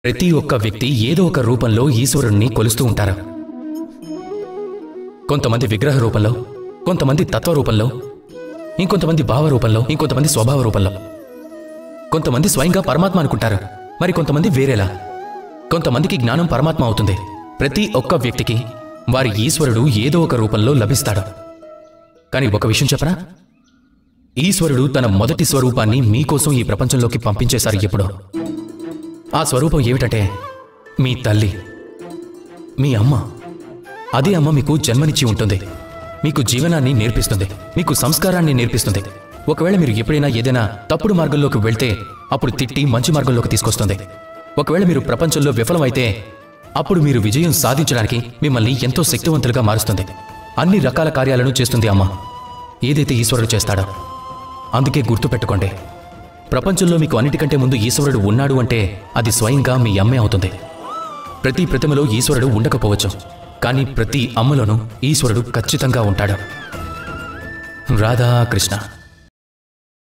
ప్రతి ఒక్క వ్యక్తి ఏదో ఒక రూపంలో ఈశ్వరుణ్ణి కొలుస్తూ ఉంటారు. కొంతమంది విగ్రహ రూపంలో, కొంతమంది తత్వ రూపంలో, ఇంకొంతమంది భావ రూపంలో, ఇంకొంతమంది స్వభావ రూపంలో, కొంతమంది స్వయంగా పరమాత్మ అనుకుంటారు, మరి కొంతమంది వేరేలా. కొంతమందికి జ్ఞానం పరమాత్మ అవుతుంది. ప్రతి ఒక్క వ్యక్తికి వారి ఈశ్వరుడు ఏదో ఒక రూపంలో లభిస్తాడు. కానీ ఒక విషయం చెప్పనా, ఈశ్వరుడు తన మొదటి స్వరూపాన్ని మీకోసం ఈ ప్రపంచంలోకి పంపించేశారు. ఎప్పుడో ఆ స్వరూపం ఏమిటంటే మీ తల్లి, మీ అమ్మ. అదే అమ్మ మీకు జన్మనిచ్చి ఉంటుంది, మీకు జీవనాన్ని నేర్పిస్తుంది, మీకు సంస్కారాన్ని నేర్పిస్తుంది. ఒకవేళ మీరు ఎప్పుడైనా ఏదైనా తప్పుడు మార్గంలోకి వెళ్తే అప్పుడు తిట్టి మంచి మార్గంలోకి తీసుకొస్తుంది. ఒకవేళ మీరు ప్రపంచంలో విఫలమైతే అప్పుడు మీరు విజయం సాధించడానికి మిమ్మల్ని ఎంతో శక్తివంతులుగా మారుస్తుంది. అన్ని రకాల కార్యాలను చేస్తుంది అమ్మ, ఏదైతే ఈశ్వరుడు చేస్తాడో. అందుకే గుర్తుపెట్టుకోండి, ప్రపంచంలో మీకు అన్నిటికంటే ముందు ఈశ్వరుడు ఉన్నాడు అంటే అది స్వయంగా మీ అమ్మే అవుతుంది. ప్రతి ప్రతిమలో ఈశ్వరుడు ఉండకపోవచ్చు, కానీ ప్రతి అమ్మలోనూ ఈశ్వరుడు ఖచ్చితంగా ఉంటాడు. రాధాకృష్ణ.